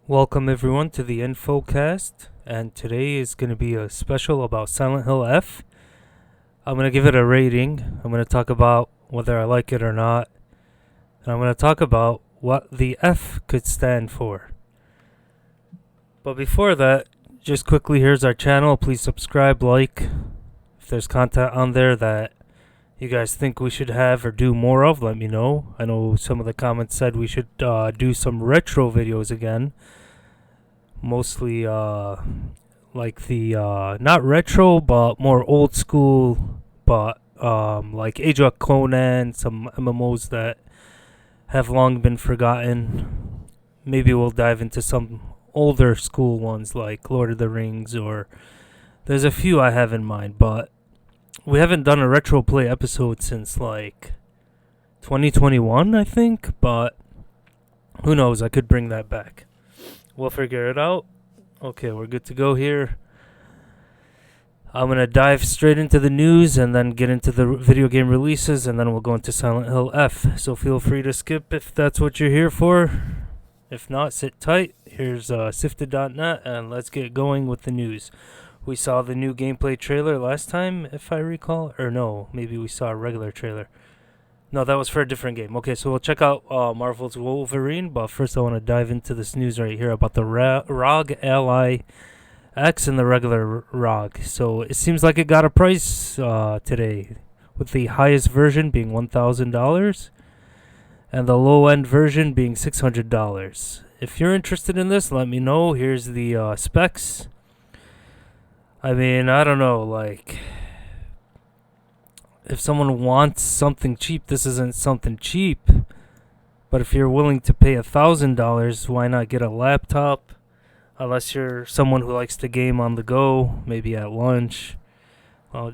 Welcome everyone to the InfoCast, and today is going to be a special about Silent Hill F. I'm going to give it a rating. I'm going to talk about whether I like it or not, and I'm going to talk about what the F could stand for. But before that, just quickly, here's our channel. Please subscribe, like. If there's content on there that you guys think we should have or do more of, let me know. I know some of the comments said we should do some retro videos again. Mostly like the not retro but more old school, but like Age of Conan, some MMOs that have long been forgotten. Maybe we'll dive into some older school ones like Lord of the Rings, or there's a few I have in mind, but we haven't done a retro play episode since like 2021, I think, but who knows, I could bring that back. We'll figure it out. Okay, we're good to go here. I'm going to dive straight into the news and then get into the video game releases, and then we'll go into Silent Hill F. So feel free to skip if that's what you're here for. If not, sit tight. Here's Sifted.net, and let's get going with the news. We saw the new gameplay trailer last time, if I recall. Or no, maybe we saw a regular trailer. No, that was for a different game. Okay, so we'll check out Marvel's Wolverine, but first I want to dive into this news right here about the ROG Ally X and the regular ROG. So it seems like it got a price today, with the highest version being $1,000 and the low-end version being $600. If you're interested in this, let me know. Here's the specs. I mean, I don't know, like, if someone wants something cheap, this isn't something cheap. But if you're willing to pay $1,000, why not get a laptop? Unless you're someone who likes to game on the go, maybe at lunch,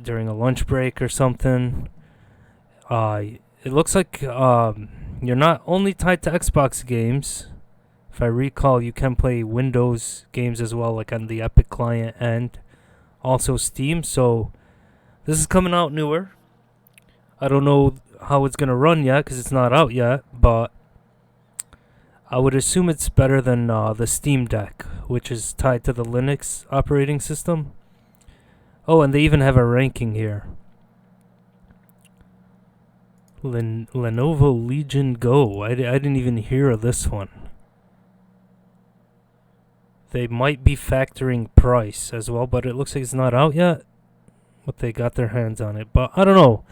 during a lunch break or something. It looks like you're not only tied to Xbox games. If I recall, you can play Windows games as well, like on the Epic client and also Steam. So this is coming out newer. I don't know how it's going to run yet because it's not out yet, but I would assume it's better than the Steam Deck, which is tied to the Linux operating system. Oh, and they even have a ranking here. Lenovo Legion Go. I didn't even hear of this one. They might be factoring price as well, but it looks like it's not out yet. But they got their hands on it. But I don't know.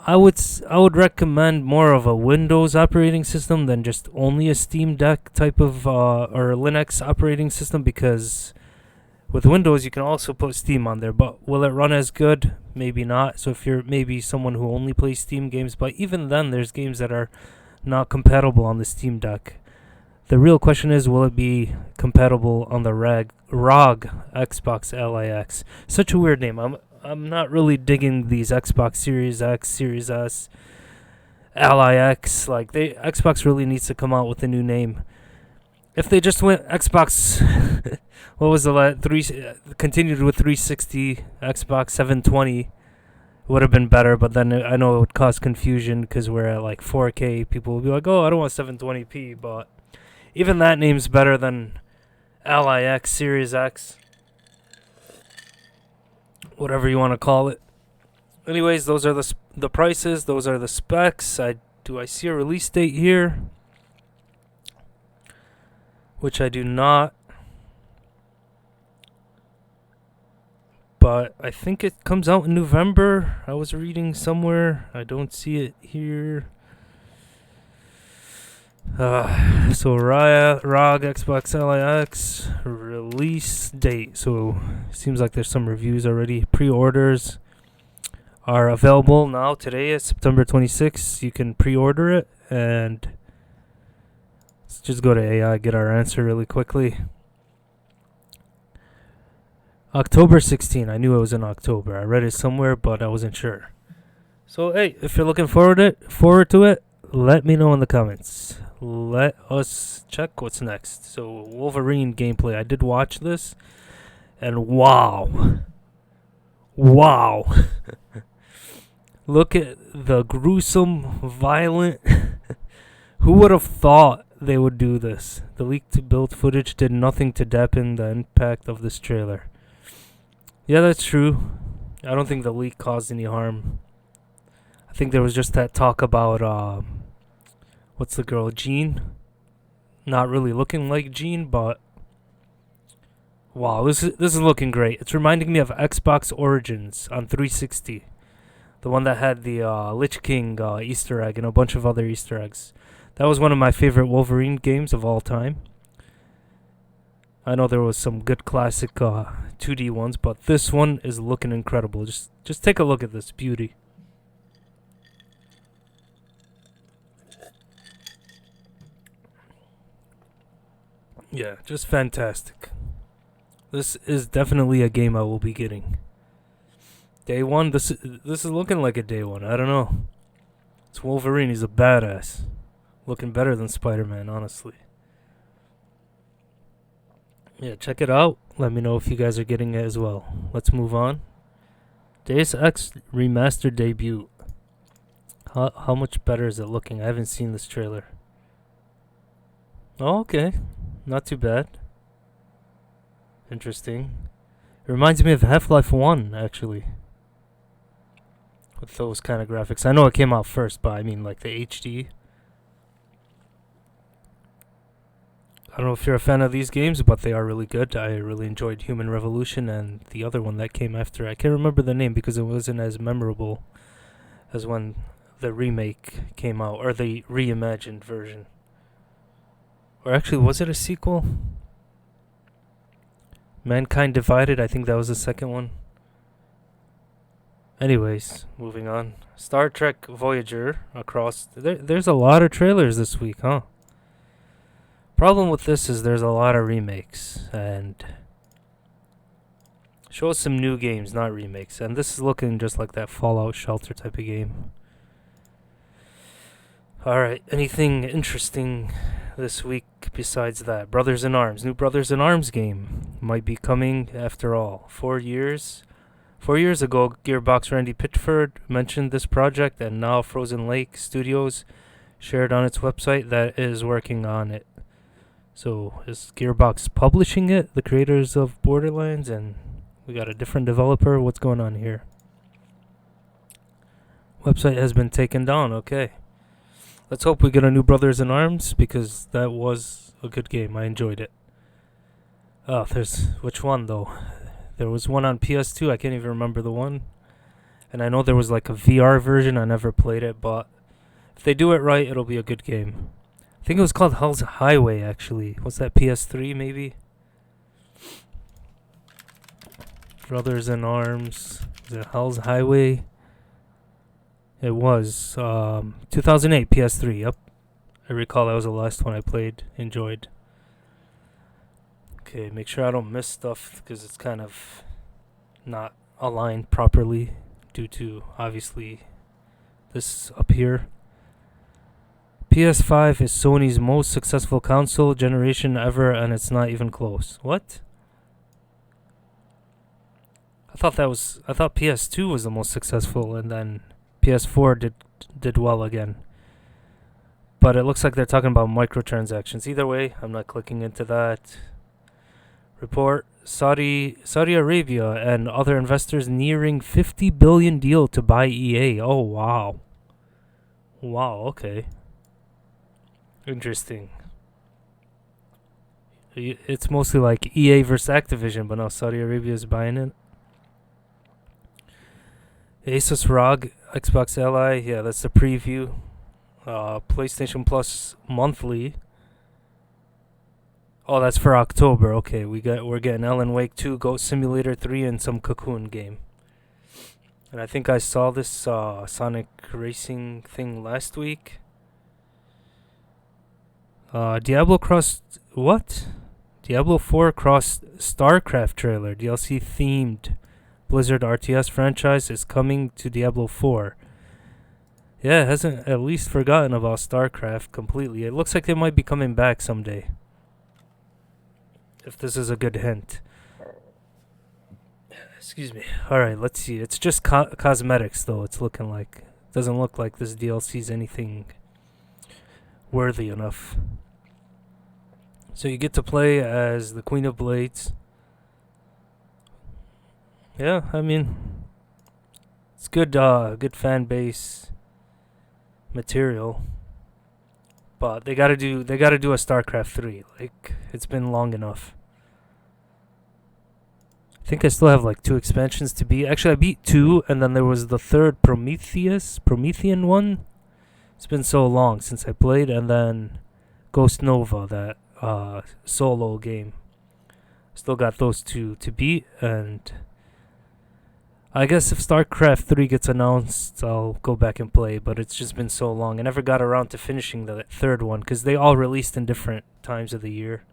I would recommend more of a Windows operating system than just only a Steam Deck type of or Linux operating system, because with Windows you can also put Steam on there, but will it run as good? Maybe not. So if you're maybe someone who only plays Steam games, but even then there's games that are not compatible on the Steam Deck. The real question is, will it be compatible on the ROG Xbox Ally X? Such a weird name. I'm not really digging these Xbox Series X, Series S, Ally X. Like, Xbox really needs to come out with a new name. If they just went Xbox, what was the continued with 360, Xbox 720, would have been better. But then I know it would cause confusion because we're at like 4K. People would be like, oh, I don't want 720p. But even that name's better than Ally X, Series X, whatever you want to call it. Anyways, those are the prices. Those are the specs. Do I see a release date here? Which I do not. But I think it comes out in November. I was reading somewhere. I don't see it here. So ROG Xbox Ally X release date. So seems like there's some reviews already. Pre-orders are available now. Today is September 26th. You can pre-order it, and let's just go to AI, get our answer really quickly. October 16. I knew it was in October. I read it somewhere, but I wasn't sure. So hey, if you're looking forward to it, let me know in the comments. Let us check what's next. So Wolverine gameplay. I did watch this, and wow. Look at the gruesome, violent. Who would have thought they would do this. The leaked build footage did nothing to dampen the impact of this trailer. Yeah, that's true. I don't think the leak caused any harm. I think there was just that talk about what's the girl, Jean? Not really looking like Jean, but wow, this is looking great. It's reminding me of Xbox Origins on 360, the one that had the Lich King Easter egg and a bunch of other Easter eggs. That was one of my favorite Wolverine games of all time. I know there was some good classic 2D ones, but this one is looking incredible. Just take a look at this beauty. Yeah, just fantastic. This is definitely a game I will be getting. Day one, this is looking like a day one. I don't know. It's Wolverine. He's a badass. Looking better than Spider-Man, honestly. Yeah, check it out. Let me know if you guys are getting it as well. Let's move on. Deus Ex Remastered debut. How much better is it looking? I haven't seen this trailer. Oh, okay. Not too bad. Interesting. It reminds me of Half-Life 1, actually. With those kind of graphics. I know it came out first, but I mean like the HD. I don't know if you're a fan of these games, but they are really good. I really enjoyed Human Revolution and the other one that came after. I can't remember the name because it wasn't as memorable as when the remake came out, or the reimagined version. Or actually, was it a sequel? Mankind Divided, I think that was the second one. Anyways, moving on. Star Trek Voyager across... There's a lot of trailers this week, huh? Problem with this is there's a lot of remakes, and... show us some new games, not remakes. And this is looking just like that Fallout Shelter type of game. Alright, anything interesting this week besides that? Brothers in Arms. New Brothers in Arms game might be coming after all. 4 years. 4 years ago, Gearbox Randy Pitchford mentioned this project, and now Frozen Lake Studios shared on its website that it is working on it. So, is Gearbox publishing it? The creators of Borderlands, and we got a different developer? What's going on here? Website has been taken down, okay. Let's hope we get a new Brothers in Arms, because that was a good game. I enjoyed it. Oh, there's... which one, though? There was one on PS2. I can't even remember the one. And I know there was like a VR version. I never played it, but if they do it right, it'll be a good game. I think it was called Hell's Highway, actually. What's that, PS3, maybe? Brothers in Arms. Is it Hell's Highway? It was 2008 PS3. Yep, I recall that was the last one I played. Enjoyed. Okay, make sure I don't miss stuff because it's kind of not aligned properly due to obviously this up here. PS5 is Sony's most successful console generation ever, and it's not even close. What? I thought PS2 was the most successful, and then PS4 did well again. But it looks like they're talking about microtransactions. Either way, I'm not clicking into that. Report: Saudi Arabia and other investors nearing $50 billion deal to buy EA. Oh, wow. Wow, okay. Interesting. It's mostly like EA versus Activision, but now Saudi Arabia is buying it. Asus ROG Xbox Ally, yeah, that's the preview. PlayStation Plus monthly. Oh, that's for October. Okay, we're getting Alan Wake 2, Goat Simulator 3, and some Cocoon game. And I think I saw this Sonic Racing thing last week. Diablo 4 Cross StarCraft trailer, DLC themed Blizzard RTS franchise is coming to Diablo 4. Yeah, it hasn't at least forgotten about StarCraft completely. It looks like they might be coming back someday. If this is a good hint. Excuse me. Alright, let's see. It's just cosmetics, though, it's looking like. Doesn't look like this DLC's anything worthy enough. So you get to play as the Queen of Blades. Yeah, I mean, it's good fan base material. But they gotta do a StarCraft 3. Like, it's been long enough. I think I still have like 2 expansions to beat. Actually, I beat 2, and then there was the third Promethean one. It's been so long since I played, and then Ghost Nova, that solo game. Still got those 2 to beat, and I guess if StarCraft 3 gets announced, I'll go back and play, but it's just been so long. I never got around to finishing the third one, because they all released in different times of the year.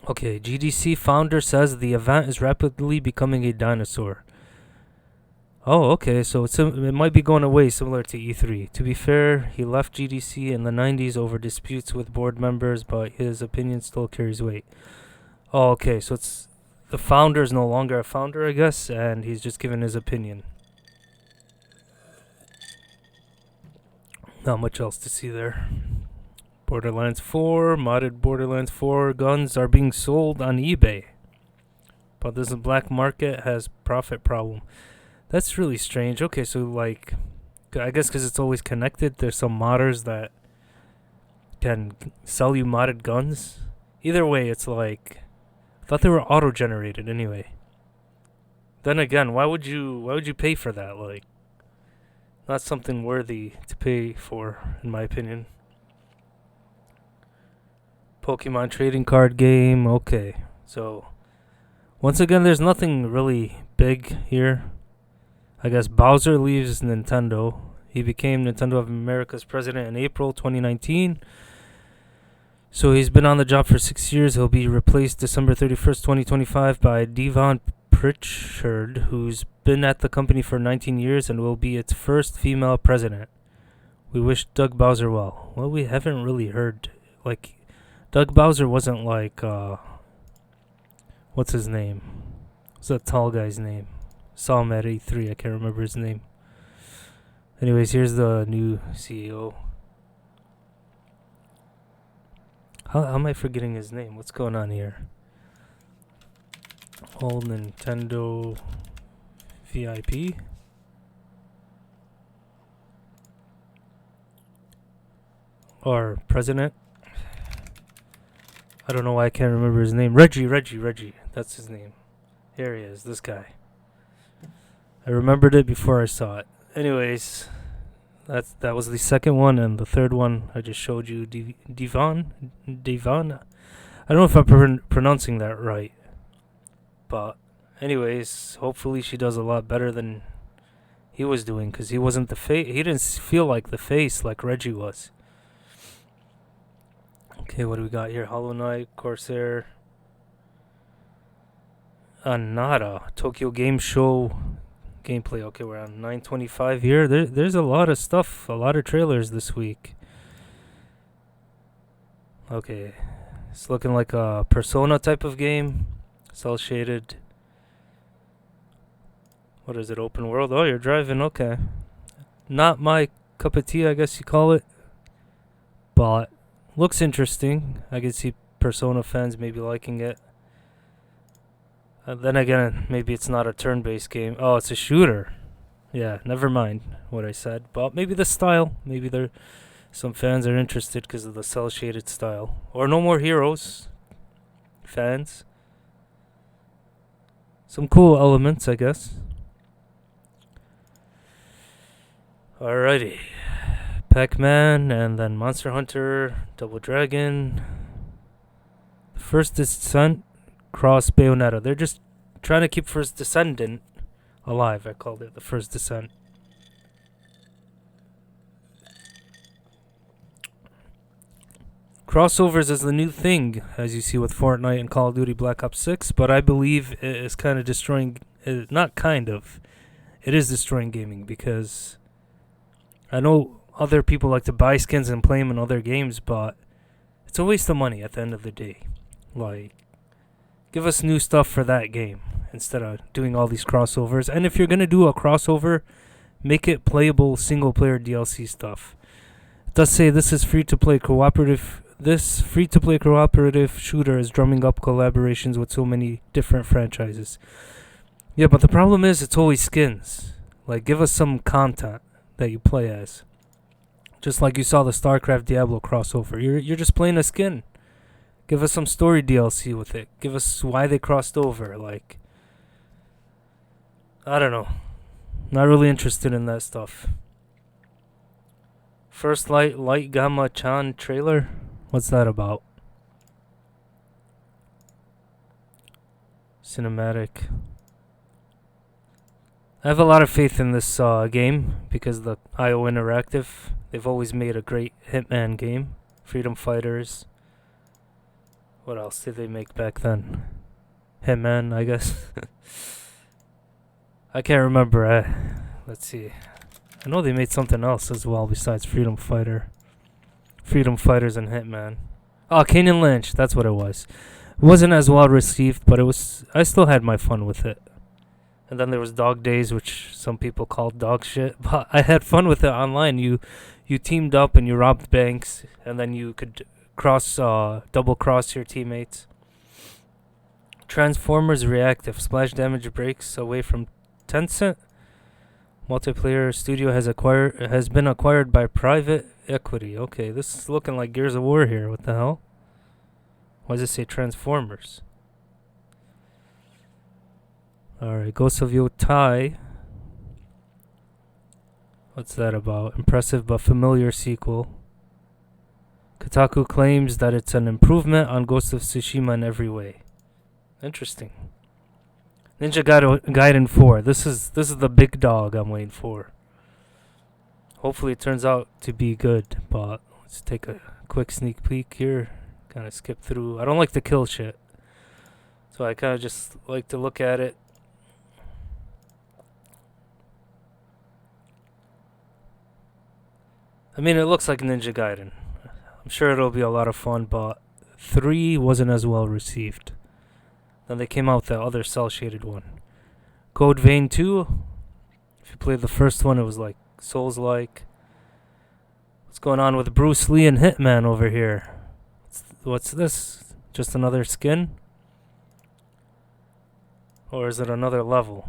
Okay, GDC founder says the event is rapidly becoming a dinosaur. Oh, okay, so it might be going away, similar to E3. To be fair, he left GDC in the 90s over disputes with board members, but his opinion still carries weight. Oh, okay, so it's the founder is no longer a founder, I guess, and he's just giving his opinion. Not much else to see there. Borderlands 4, modded Borderlands 4 guns are being sold on eBay. But this black market has profit problem. That's really strange. Okay, so like, I guess because it's always connected, there's some modders that can sell you modded guns. Either way, it's like, I thought they were auto-generated anyway. Then again, why would you pay for that? Like, not something worthy to pay for, in my opinion. Pokemon trading card game. Okay, so once again, there's nothing really big here. I guess Bowser leaves Nintendo. He became Nintendo of America's president in April 2019. So he's been on the job for 6 years. He'll be replaced December 31st, 2025 by Devon Pritchard, who's been at the company for 19 years and will be its first female president. We wish Doug Bowser well. Well, we haven't really heard, like, Doug Bowser wasn't like, what's his name? What's that tall guy's name? Saw him at E3, I can't remember his name. Anyways, here's the new CEO. How am I forgetting his name? What's going on here? All Nintendo VIP. Or president. I don't know why I can't remember his name. Reggie. That's his name. Here he is, this guy. I remembered it before I saw it. Anyways, that was the second one, and the third one I just showed you, Devon. I don't know if I'm pronouncing that right, but anyways, hopefully she does a lot better than he was doing, because he wasn't the face. He didn't feel like the face like Reggie was. Okay, what do we got here? Hollow Knight, Corsair, Nada, Tokyo Game Show gameplay. Okay, we're on 9:25 here. There's a lot of stuff, a lot of trailers this week. Okay, it's looking like a Persona type of game, cell shaded. What is it? Open world? Oh, you're driving. Okay, not my cup of tea, I guess you call it, but looks interesting. I can see Persona fans maybe liking it. Then again, maybe it's not a turn-based game. Oh, it's a shooter. Yeah, never mind what I said. But maybe the style. Maybe some fans are interested because of the cel-shaded style. Or No More Heroes fans. Some cool elements, I guess. Alrighty. Pac-Man, and then Monster Hunter, Double Dragon. First Descent, Cross Bayonetta. They're just trying to keep First Descendant alive. I called it the First Descent. Crossovers is the new thing, as you see with Fortnite and Call of Duty Black Ops 6, but I believe it is kind of destroying, not kind of, it is destroying gaming, because I know other people like to buy skins and play them in other games, but it's a waste of money at the end of the day. Like, give us new stuff for that game instead of doing all these crossovers. And if you're going to do a crossover, make it playable single-player DLC stuff. It does say this is free to play cooperative. this free-to-play cooperative shooter is drumming up collaborations with so many different franchises. Yeah, but the problem is it's always skins. Like, give us some content that you play as. Just like you saw the StarCraft Diablo crossover. You're just playing a skin. Give us some story DLC with it. Give us why they crossed over. Like, I don't know. Not really interested in that stuff. First Light Gamma Chan trailer? What's that about? Cinematic. I have a lot of faith in this game because the IO Interactive, they've always made a great Hitman game. Freedom Fighters. What else did they make back then? Hitman, I guess. I can't remember. Let's see. I know they made something else as well besides Freedom Fighters and Hitman. Oh, Kane and Lynch, that's what it was. It wasn't as well received, but I still had my fun with it. And then there was Dog Days, which some people called dog shit, but I had fun with it online. You teamed up and you robbed banks, and then you could double cross your teammates. Transformers Reactive. Splash Damage breaks away from Tencent. Multiplayer studio has been acquired by private equity. Okay, this is looking like Gears of War here. What the hell? Why does it say Transformers? Alright, Ghost of Yotai. What's that about? Impressive but familiar sequel. Kotaku claims that it's an improvement on Ghost of Tsushima in every way. Interesting. Ninja Gaiden 4. This is the big dog I'm waiting for. Hopefully it turns out to be good, but let's take a quick sneak peek here. Kind of skip through. I don't like to kill shit, so I kind of just like to look at it. I mean, it looks like Ninja Gaiden. I'm sure it'll be a lot of fun, but 3 wasn't as well received. Then they came out with the other cel-shaded one. Code Vein 2. If you played the first one, it was like Souls-like. What's going on with Bruce Lee and Hitman over here? What's this? Just another skin? Or is it another level?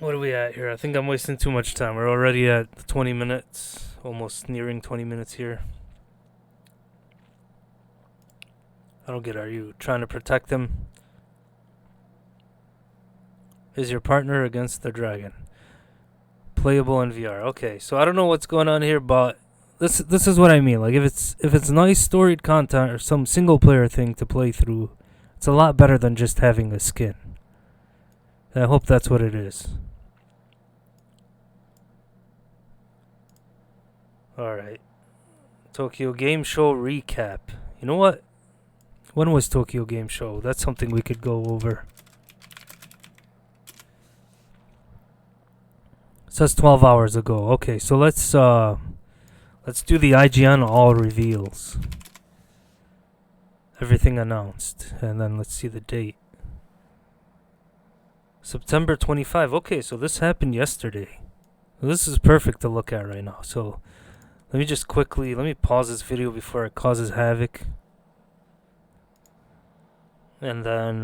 What are we at here? I think I'm wasting too much time. We're already at 20 minutes. Almost nearing 20 minutes here. I don't get it. Are you trying to protect him? Is your partner against the dragon? Playable in VR. Okay, so I don't know what's going on here, but this is what I mean. Like, if it's nice storied content or some single player thing to play through, it's a lot better than just having a skin. And I hope that's what it is. Alright. Tokyo Game Show recap. You know what? When was Tokyo Game Show? That's something we could go over. It says 12 hours ago. Okay, so let's do the IGN all reveals. Everything announced. And then let's see the date. September 25. Okay, so this happened yesterday. This is perfect to look at right now. So let me pause this video before it causes havoc. And then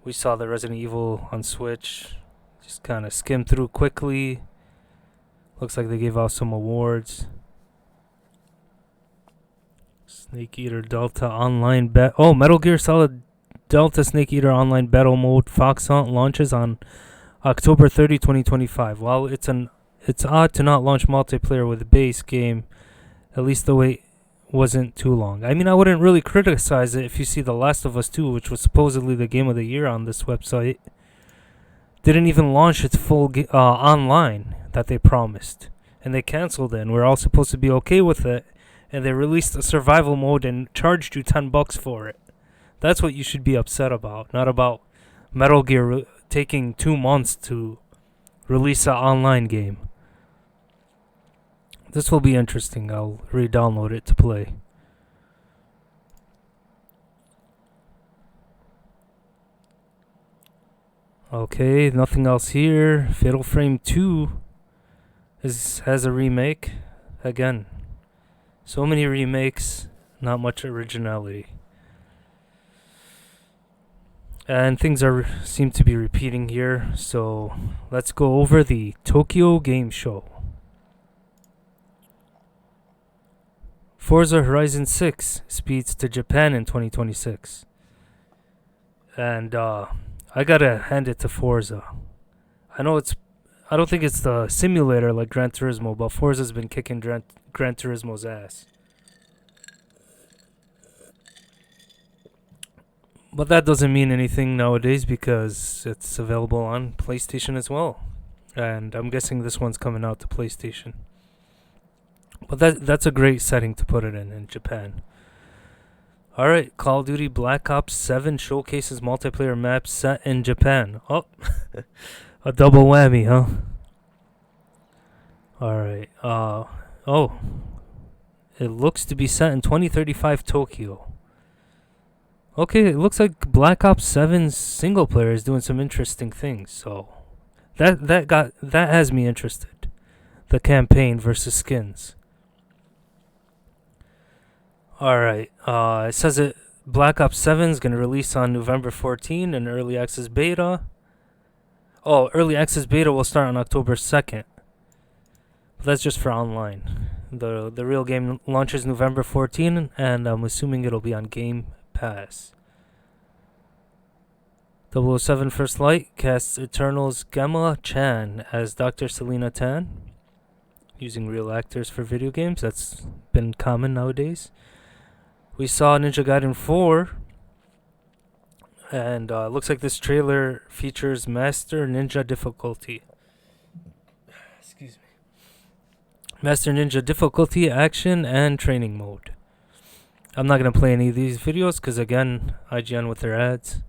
we saw the Resident Evil on Switch. Just kind of skimmed through quickly. Looks like they gave out some awards. Snake Eater Delta Online Metal Gear Solid Delta Snake Eater Online Battle Mode Fox Hunt launches on October 30, 2025. While it's odd to not launch multiplayer with the base game, at least the wait wasn't too long. I mean, I wouldn't really criticize it if you see The Last of Us 2, which was supposedly the game of the year on this website, didn't even launch its full online that they promised. And they canceled it, and we're all supposed to be okay with it. And they released a survival mode and charged you $10 for it. That's what you should be upset about, not about Metal Gear taking 2 months to release an online game. This will be interesting. I'll re-download it to play. Okay, nothing else here. Fatal Frame 2 has a remake. Again, so many remakes, not much originality. And things seem to be repeating here, so let's go over the Tokyo Game Show. Forza Horizon 6 speeds to Japan in 2026. And I gotta hand it to Forza. I don't think it's the simulator like Gran Turismo, but Forza's been kicking Gran Turismo's ass. But that doesn't mean anything nowadays because it's available on PlayStation as well. And I'm guessing this one's coming out to PlayStation. But that's a great setting to put it in Japan. Alright, Call of Duty Black Ops 7 showcases multiplayer maps set in Japan. Oh, a double whammy, huh? Alright, it looks to be set in 2035 Tokyo. Okay, it looks like Black Ops 7's single player is doing some interesting things, so that has me interested. The campaign versus skins. Alright, it says Black Ops 7 is going to release on November 14 in Early Access Beta. Oh, Early Access Beta will start on October 2nd. But that's just for online. The real game launches November 14, and I'm assuming it'll be on Game Pass. 007 First Light casts Eternal's Gemma Chan as Dr. Selena Tan. Using real actors for video games, that's been common nowadays. We saw Ninja Gaiden 4, and looks like this trailer features Master Ninja difficulty. Excuse me. Master Ninja difficulty, action, and training mode. I'm not going to play any of these videos because, again, IGN with their ads.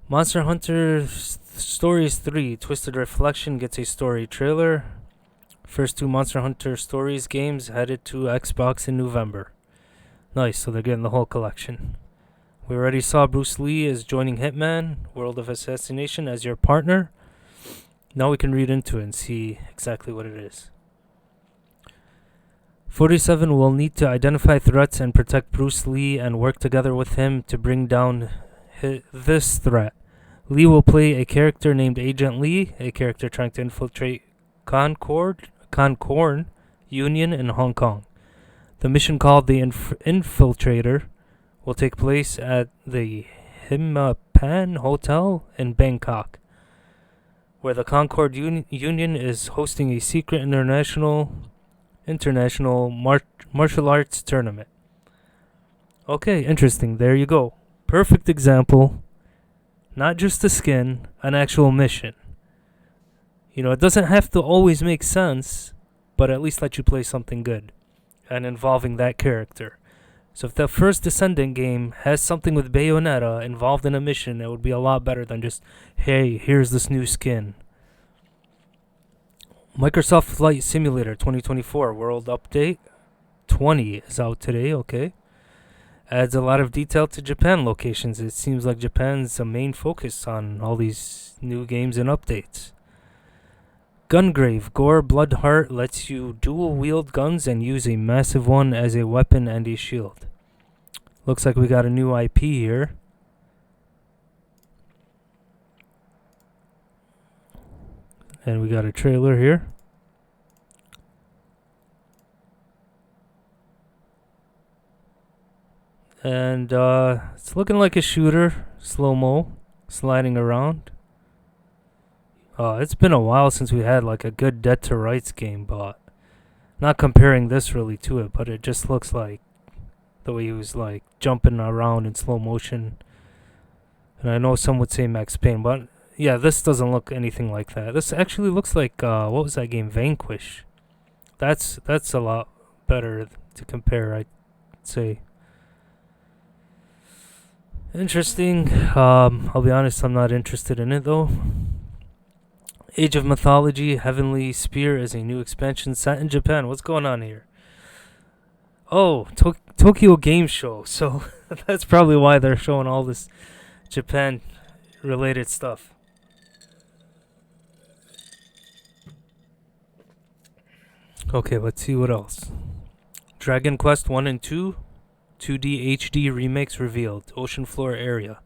Monster Hunter Stories 3 Twisted Reflection gets a story trailer. First two Monster Hunter Stories games headed to Xbox in November. Nice, so they're getting the whole collection. We already saw Bruce Lee is joining Hitman, World of Assassination, as your partner. Now we can read into it and see exactly what it is. 47 will need to identify threats and protect Bruce Lee and work together with him to bring down this threat. Lee will play a character named Agent Lee, a character trying to infiltrate Concorn Union in Hong Kong. The mission, called the Infiltrator, will take place at the Himmapan Hotel in Bangkok, where the Concord Union is hosting a secret international martial arts tournament. Okay, interesting. There you go. Perfect example. Not just a skin, an actual mission. You know, it doesn't have to always make sense, but at least let you play something good and involving that character. So if the first Descendant game has something with Bayonetta involved in a mission, it would be a lot better than just, hey, here's this new skin. Microsoft Flight Simulator 2024 World Update 20 is out today, okay. Adds a lot of detail to Japan locations. It seems like Japan's a main focus on all these new games and updates. Gungrave Gore Bloodheart lets you dual wield guns and use a massive one as a weapon and a shield. Looks like we got a new IP here. And we got a trailer here. And it's looking like a shooter, slow-mo, sliding around. It's been a while since we had like a good Dead to Rights game, but not comparing this really to it, but it just looks like the way he was like jumping around in slow motion. And I know some would say Max Payne, but yeah, this doesn't look anything like that. This actually looks like what was that game, Vanquish? That's a lot better to compare, I'd say. Interesting. I'll be honest, I'm not interested in it though. Age of Mythology Heavenly Spear is a new expansion set in Japan. What's going on here? Oh, Tokyo Game Show. So that's probably why they're showing all this Japan related stuff. Okay, let's see what else. Dragon Quest 1 and 2, 2D HD remakes revealed. Ocean Floor area.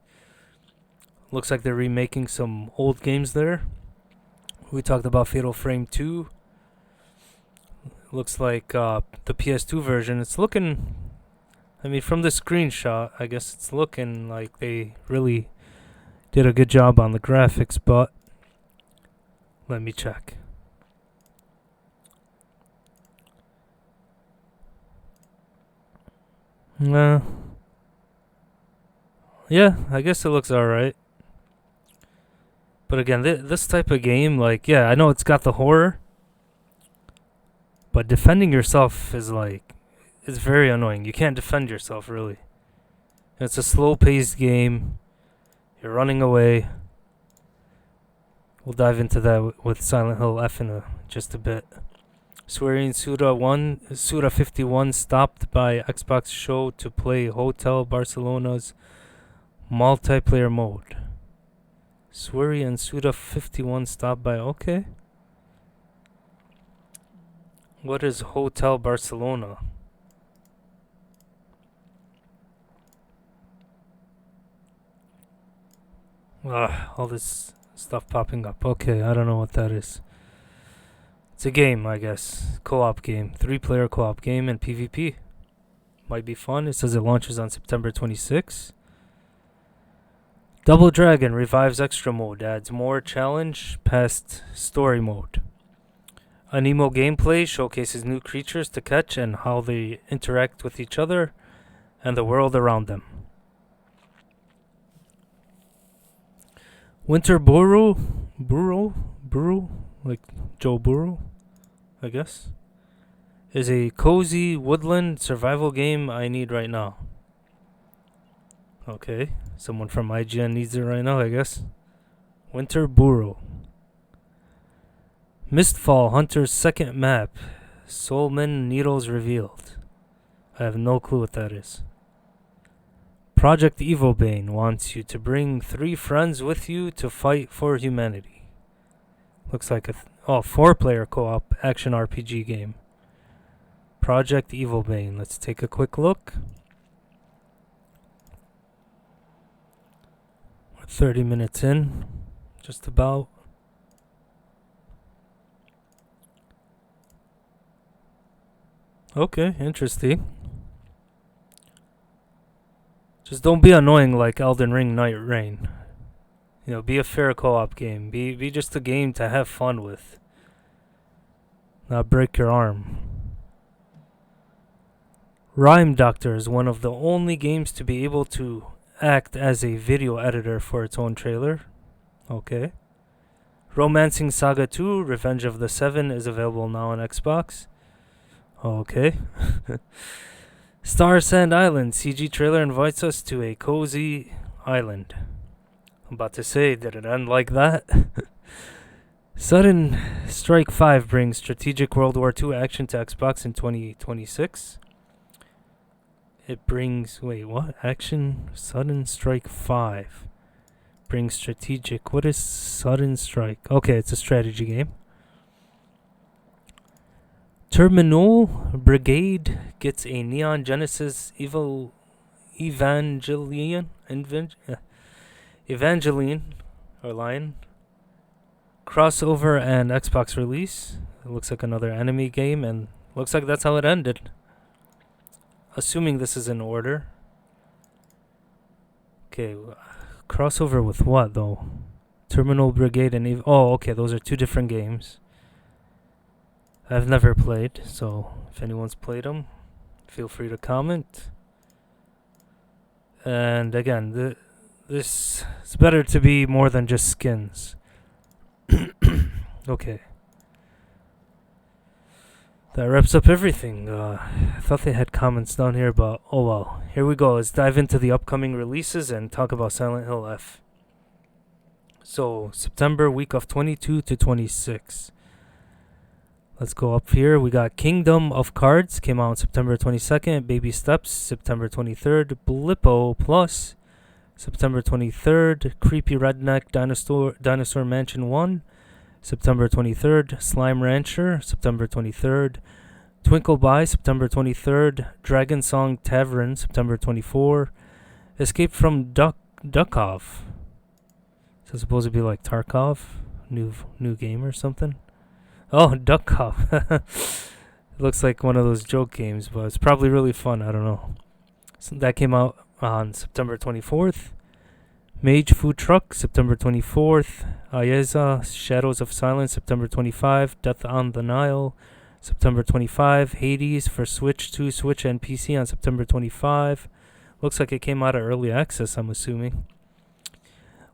Looks like they're remaking some old games there. We talked about Fatal Frame 2. Looks like the PS2 version. It's looking... I mean, from the screenshot, I guess it's looking like they really did a good job on the graphics, but... Let me check. Yeah, I guess it looks alright. But again, this type of game, like, yeah, I know it's got the horror, but defending yourself is like, it's very annoying. You can't defend yourself, really. It's a slow-paced game. You're running away. We'll dive into that with Silent Hill F in just a bit. Swearing Suda 51 stopped by Xbox show to play Hotel Barcelona's multiplayer mode. Swery and Suda 51 stopped by. Okay. What is Hotel Barcelona? All this stuff popping up. Okay, I don't know what that is. It's a game, I guess. Co-op game. 3-player co-op game and PvP. Might be fun. It says it launches on September 26. Double Dragon revives extra mode. Adds more challenge past story mode. Anemo gameplay showcases new creatures to catch and how they interact with each other and the world around them. Winter Burrow, like Joe Burrow, I guess, is a cozy woodland survival game I need right now. Okay, someone from IGN needs it right now, I guess. Winter Burrow. Mistfall Hunter's second map. Soulman Needles revealed. I have no clue what that is. Project Evobane wants you to bring 3 friends with you to fight for humanity. Looks like a 4-player co-op action RPG game. Project Evobane. Let's take a quick look. We're 30 minutes in, just about. Okay, interesting. Just don't be annoying like Elden Ring Night Rain. You know, be a fair co-op game. Be just a game to have fun with. Not break your arm. Rhyme Doctor is one of the only games to be able to act as a video editor for its own trailer. Okay. Romancing Saga 2, Revenge of the Seven is available now on Xbox. Okay. Star Sand Island CG trailer invites us to a cozy island. I'm about to say, did it end like that? Sudden Strike 5 brings strategic World War II action to Xbox in 2026. It brings... Wait, what? Action? Sudden Strike 5 brings strategic... What is Sudden Strike? Okay, it's a strategy game. Terminal Brigade gets a Neon Genesis Evangelion or Lion crossover and Xbox release. It looks like another enemy game, and looks like that's how it ended. Assuming this is in order. Okay, crossover with what though? Terminal Brigade and okay, those are 2 different games. I've never played, so if anyone's played them, feel free to comment. And again, this it's better to be more than just skins. Okay. That wraps up everything. I thought they had comments down here, but oh well. Here we go. Let's dive into the upcoming releases and talk about Silent Hill F. So, September, week of 22 to 26. Let's go up here. We got Kingdom of Cards, came out on September 22nd. Baby Steps, September 23rd. Blippo Plus, September 23rd, Creepy Redneck Dinosaur Mansion 1. September 23rd, Slime Rancher. September 23rd, Twinkle By. September 23rd, Dragon Song Tavern. September 24th, Escape from Duckov. So it's supposed to be like Tarkov, new game or something. Oh, Duckov. It looks like one of those joke games, but it's probably really fun. I don't know. So that came out on September 24th. Mage Food Truck, September 24th. Ayeza, Shadows of Silence, September 25. Death on the Nile, September 25. Hades for Switch 2, Switch, and PC on September 25. Looks like it came out of early access, I'm assuming.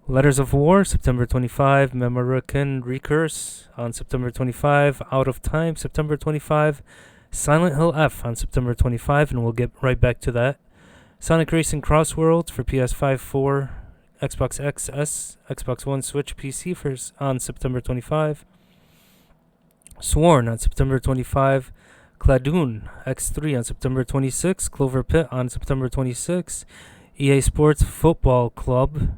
Letters of War, September 25. Memorican Recurse on September 25. Out of Time, September 25. Silent Hill F on September 25, and we'll get right back to that. Sonic Racing Crossworlds for PS5, 4, Xbox XS, Xbox One, Switch, PC on September 25. Sworn on September 25. Cladoon X3 on September 26. Clover Pit on September 26. EA Sports Football Club.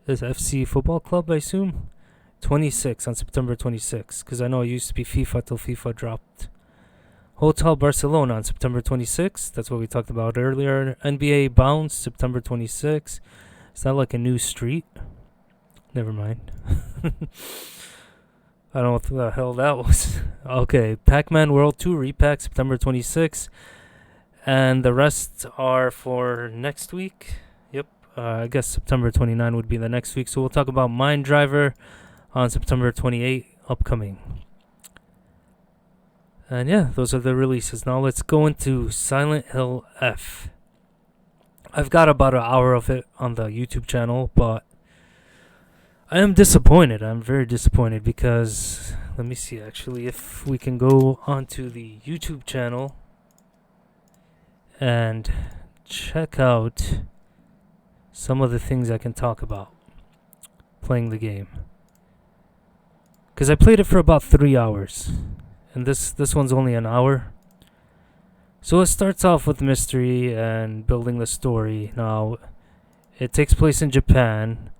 Is FC Football Club, I assume? 26 on September 26. Because I know it used to be FIFA till FIFA dropped. Hotel Barcelona on September 26th. That's what we talked about earlier. NBA Bounce, September 26th. Is that like a new street? Never mind. I don't know what the hell that was. Okay, Pac-Man World 2 Repack, September 26th. And the rest are for next week. Yep, I guess September 29 would be the next week. So we'll talk about Mind Driver on September 28th, upcoming. And yeah, those are the releases. Now let's go into Silent Hill F. I've got about an hour of it on the YouTube channel, but I am disappointed. I'm very disappointed because, let me see actually, if we can go onto the YouTube channel and check out some of the things I can talk about playing the game. Because I played it for about 3 hours. And this one's only an hour. So it starts off with mystery and building the story. Now, it takes place in Japan.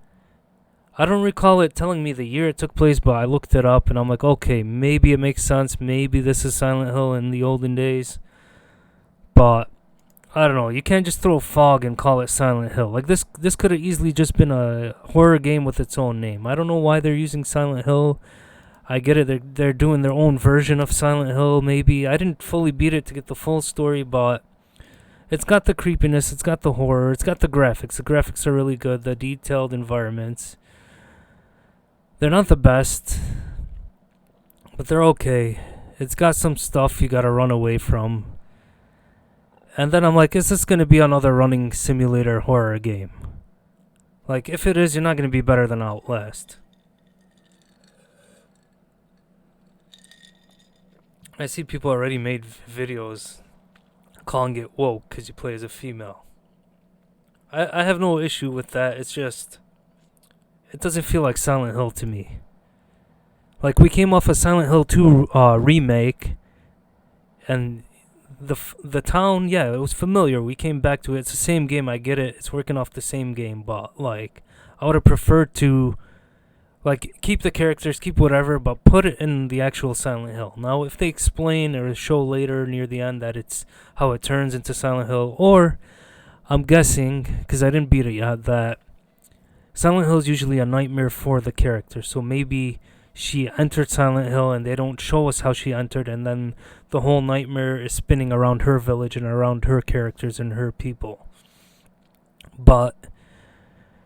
I don't recall it telling me the year it took place, but I looked it up and I'm like, okay, maybe it makes sense. Maybe this is Silent Hill in the olden days. But I don't know. You can't just throw fog and call it Silent Hill. Like this could have easily just been a horror game with its own name. I don't know why they're using Silent Hill. I get it, they're doing their own version of Silent Hill, maybe. I didn't fully beat it to get the full story, but it's got the creepiness, it's got the horror, it's got the graphics. The graphics are really good, the detailed environments. They're not the best, but they're okay. It's got some stuff you gotta run away from. And then I'm like, is this gonna be another running simulator horror game? Like, if it is, you're not gonna be better than Outlast. I see people already made videos calling it woke because you play as a female. I have no issue with that. It's just, it doesn't feel like Silent Hill to me. Like, we came off a Silent Hill 2 remake, and the town, yeah, it was familiar. We came back to it. It's the same game. I get it. It's working off the same game, but like, I would have preferred to, like, keep the characters, keep whatever, but put it in the actual Silent Hill. Now, if they explain or show later near the end that it's how it turns into Silent Hill, or I'm guessing, because I didn't beat it yet, that Silent Hill is usually a nightmare for the character. So maybe she entered Silent Hill and they don't show us how she entered, and then the whole nightmare is spinning around her village and around her characters and her people. But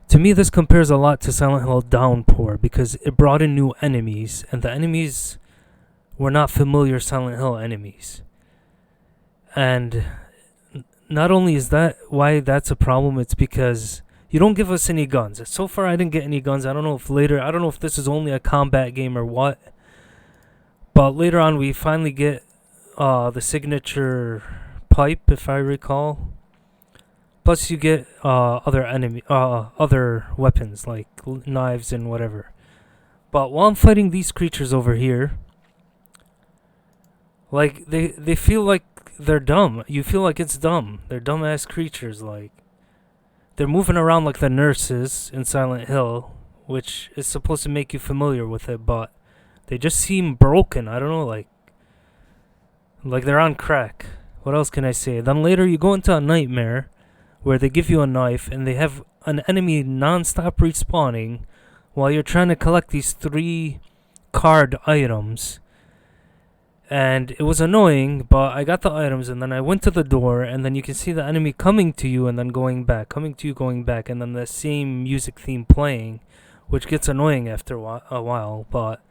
to me, this compares a lot to Silent Hill Downpour because it brought in new enemies, and the enemies were not familiar Silent Hill enemies. And not only is that why that's a problem, it's because you don't give us any guns. So far, I didn't get any guns. I don't know if this is only a combat game or what. But later on, we finally get the signature pipe, if I recall. Plus, you get other weapons like knives and whatever. But while I'm fighting these creatures over here, like they feel like they're dumb. You feel like it's dumb. They're dumbass creatures. Like they're moving around like the nurses in Silent Hill, which is supposed to make you familiar with it, but they just seem broken. I don't know, like they're on crack. What else can I say? Then later you go into a nightmare where they give you a knife and they have an enemy non-stop respawning while you're trying to collect these 3 card items. And it was annoying, but I got the items and then I went to the door and then you can see the enemy coming to you and then going back, coming to you, going back, and then the same music theme playing, which gets annoying after a while, but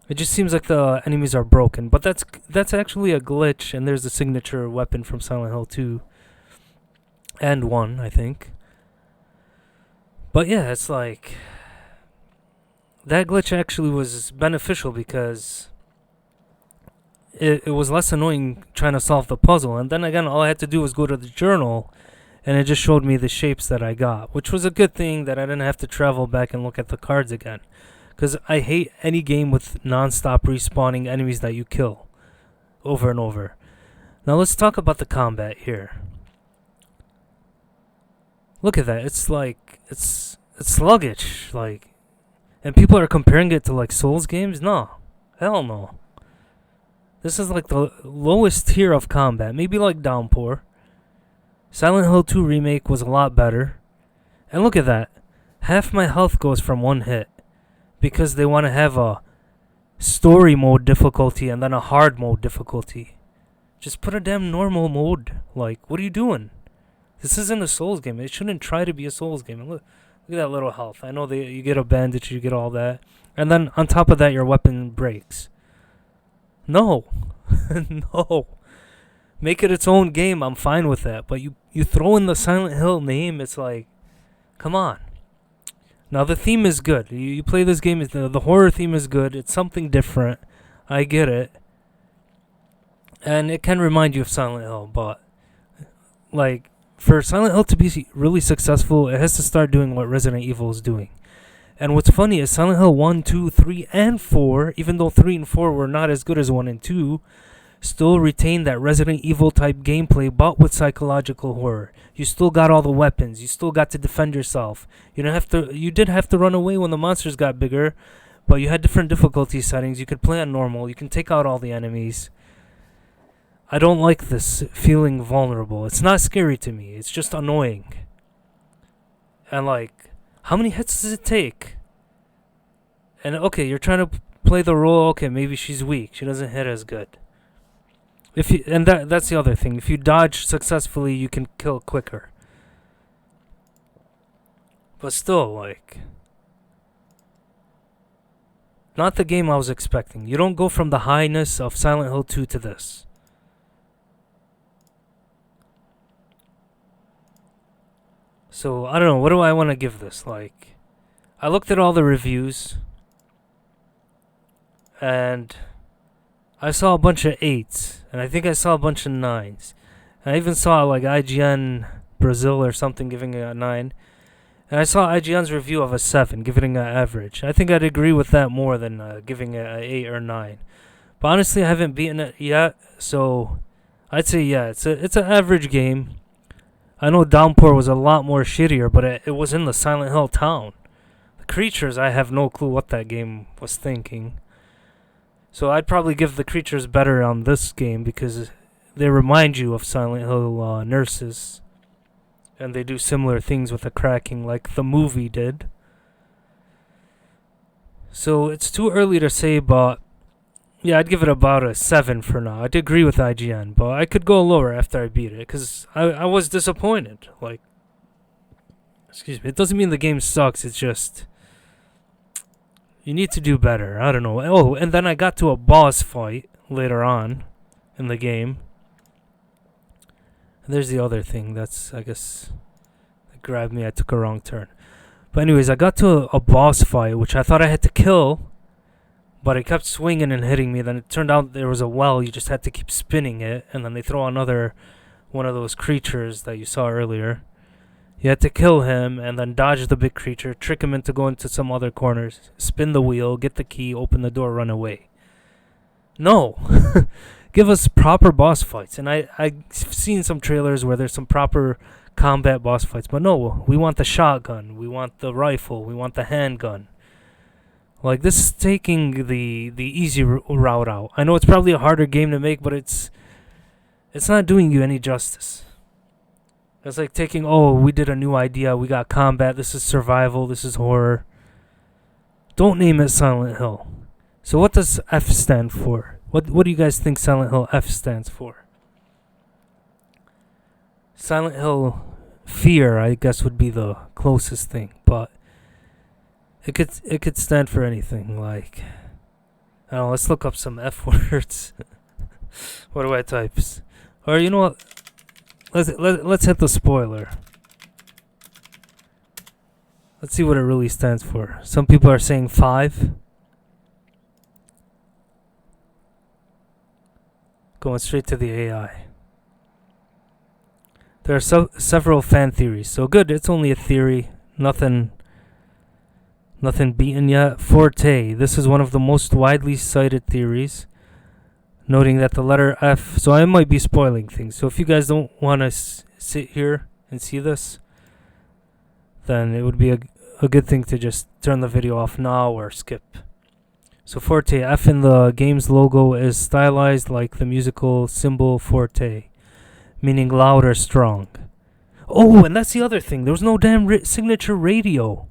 it just seems like the enemies are broken. But that's actually a glitch, and there's the signature weapon from Silent Hill 2 and 1, I think. But yeah, it's like that glitch actually was beneficial because it was less annoying trying to solve the puzzle. And then again, all I had to do was go to the journal, and it just showed me the shapes that I got, which was a good thing that I didn't have to travel back and look at the cards again. Because I hate any game with non-stop respawning enemies that you kill over and over. Now let's talk about the combat here. Look at that. It's like, it's sluggish. Like, and people are comparing it to like Souls games? No. Hell no. This is like the lowest tier of combat. Maybe like Downpour. Silent Hill 2 Remake was a lot better. And look at that. Half my health goes from one hit. Because they want to have a story mode difficulty and then a hard mode difficulty. Just put a damn normal mode. Like, what are you doing? This isn't a Souls game. It shouldn't try to be a Souls game. And look at that little health. I know you get a bandage, you get all that. And then on top of that, your weapon breaks. No. No. Make it its own game. I'm fine with that. But you throw in the Silent Hill name, it's like, come on. Now, the theme is good. You play this game, the horror theme is good. It's something different. I get it. And it can remind you of Silent Hill, but, like, for Silent Hill to be really successful, it has to start doing what Resident Evil is doing. And what's funny is Silent Hill 1, 2, 3, and 4, even though 3 and 4 were not as good as 1 and 2, still retain that Resident Evil type gameplay, but with psychological horror. You still got all the weapons. You still got to defend yourself. You did have to run away when the monsters got bigger, but you had different difficulty settings. You could play on normal. You can take out all the enemies. I don't like this feeling vulnerable. It's not scary to me. It's just annoying. And like, how many hits does it take? And okay, you're trying to play the role. Okay, maybe she's weak. She doesn't hit as good. That's the other thing. If you dodge successfully, you can kill quicker. But still, like, not the game I was expecting. You don't go from the highness of Silent Hill 2 to this. So, I don't know. What do I want to give this? Like, I looked at all the reviews, and I saw a bunch of 8s, and I think I saw a bunch of 9s. And I even saw like IGN Brazil or something giving it a 9. And I saw IGN's review of a 7, giving it an average. I think I'd agree with that more than giving it an 8 or 9. But honestly, I haven't beaten it yet, so I'd say yeah, it's an average game. I know Downpour was a lot more shittier, but it was in the Silent Hill town. The creatures, I have no clue what that game was thinking. So I'd probably give the creatures better on this game because they remind you of Silent Hill nurses. And they do similar things with the cracking like the movie did. So it's too early to say, but yeah, I'd give it about a 7 for now. I'd agree with IGN, but I could go lower after I beat it because I was disappointed. Like, excuse me, it doesn't mean the game sucks, it's just you need to do better. I don't know. Oh, and then I got to a boss fight later on in the game. And there's the other thing that's, I guess, that grabbed me. I took a wrong turn. But anyways, I got to a boss fight, which I thought I had to kill. But it kept swinging and hitting me. Then it turned out there was a well. You just had to keep spinning it. And then they throw another one of those creatures that you saw earlier. You had to kill him and then dodge the big creature, trick him into going to some other corners, spin the wheel, get the key, open the door, run away. No. Give us proper boss fights. And I've seen some trailers where there's some proper combat boss fights. But no, we want the shotgun, we want the rifle, we want the handgun. Like, this is taking the easy route out. I know it's probably a harder game to make, but it's not doing you any justice. It's like taking, oh, we did a new idea, we got combat, this is survival, this is horror. Don't name it Silent Hill. So what does F stand for? What do you guys think Silent Hill F stands for? Silent Hill Fear, I guess, would be the closest thing, but it could stand for anything. Like, I don't know, let's look up some F words. What do I type? Or you know what? Let's hit the spoiler. Let's see what it really stands for. Some people are saying 5. Going straight to the AI. There are several fan theories. So good, it's only a theory. Nothing beaten yet. Forte. This is one of the most widely cited theories, noting that the letter F. So I might be spoiling things. So if you guys don't want to sit here and see this, then it would be a good thing to just turn the video off now or skip. So Forte, F in the game's logo is stylized like the musical symbol Forte, meaning loud or strong. Oh, and that's the other thing. There was no damn signature radio.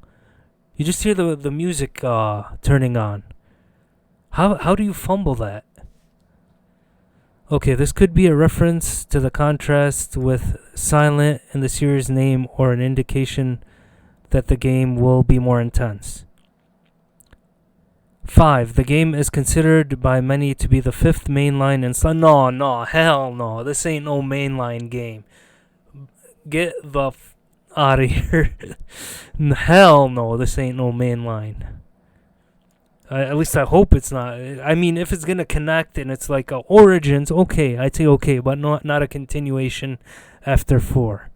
You just hear the music turning on. How do you fumble that? Okay, this could be a reference to the contrast with Silent in the series name, or an indication that the game will be more intense. 5. The game is considered by many to be the 5th mainline and no, hell no. This ain't no mainline game. Get the out of here. Hell no, this ain't no mainline. At least I hope it's not. I mean, if it's gonna connect and it's like Origins, okay, I'd say okay, but not a continuation after 4.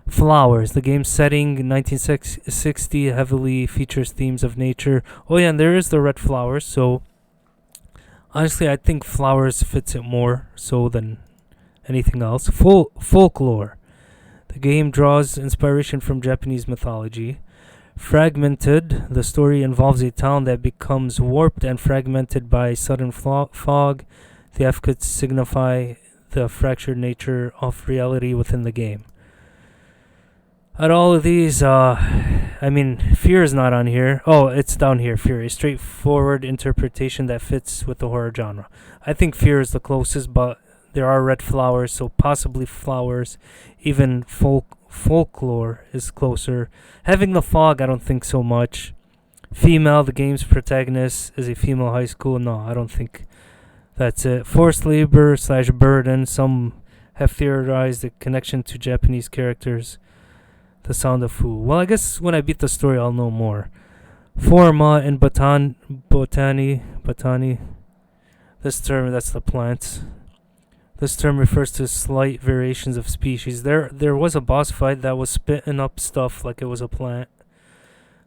Flowers. The game's setting, 1960, heavily features themes of nature. Oh yeah, and there is the red flowers. So honestly, I think flowers fits it more so than anything else. Folklore. The game draws inspiration from Japanese mythology. Fragmented. The story involves a town that becomes warped and fragmented by sudden fog. The F could signify the fractured nature of reality within the game. At all of these, I mean, Fear is not on here. Oh, it's down here, Fear. A straightforward interpretation that fits with the horror genre. I think Fear is the closest, but there are red flowers, so possibly flowers. Even folklore is closer. Having the fog, I don't think so much. Female, the game's protagonist is a female high school. No, I don't think that's it. Forced labor / burden. Some have theorized the connection to Japanese characters. The Sound of Fu. Well, I guess when I beat the story, I'll know more. Forma and botany. This term, that's the plants. This term refers to slight variations of species. There was a boss fight that was spitting up stuff like it was a plant.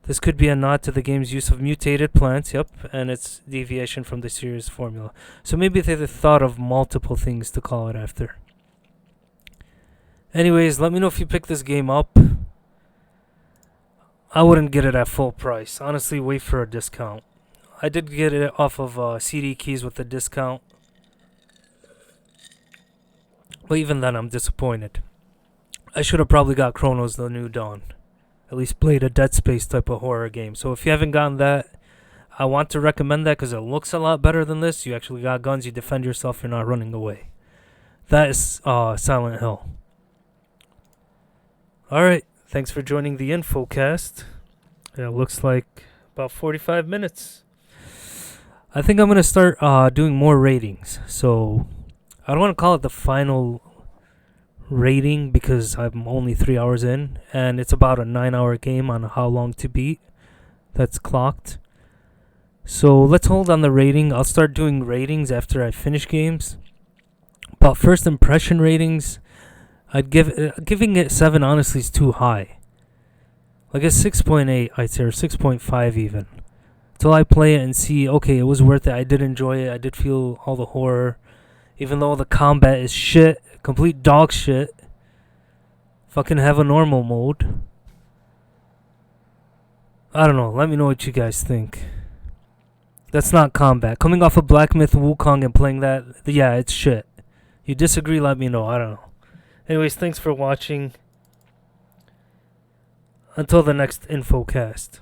This could be a nod to the game's use of mutated plants, yep, and its deviation from the series formula. So maybe they thought of multiple things to call it after. Anyways, let me know if you pick this game up. I wouldn't get it at full price. Honestly, wait for a discount. I did get it off of CD Keys with a discount. But even then, I'm disappointed. I should have probably got Chronos The New Dawn. At least played a Dead Space type of horror game. So if you haven't gotten that, I want to recommend that because it looks a lot better than this. You actually got guns, you defend yourself, you're not running away. That is Silent Hill. Alright, thanks for joining the InfoCast. It looks like about 45 minutes. I think I'm going to start doing more ratings. So I don't want to call it the final rating because I'm only 3 hours in. And it's about a 9-hour game on how long to beat. That's clocked. So let's hold on the rating. I'll start doing ratings after I finish games. But first impression ratings, I'd giving it 7 honestly is too high. Like a 6.8, I'd say, or 6.5 even. Till I play it and see, okay, it was worth it. I did enjoy it. I did feel all the horror. Even though the combat is shit, complete dog shit. fucking have a normal mode. I don't know. Let me know what you guys think. That's not combat. Coming off of Black Myth Wukong and playing that, yeah, it's shit. You disagree, let me know. I don't know. Anyways, thanks for watching. Until the next InfoCast.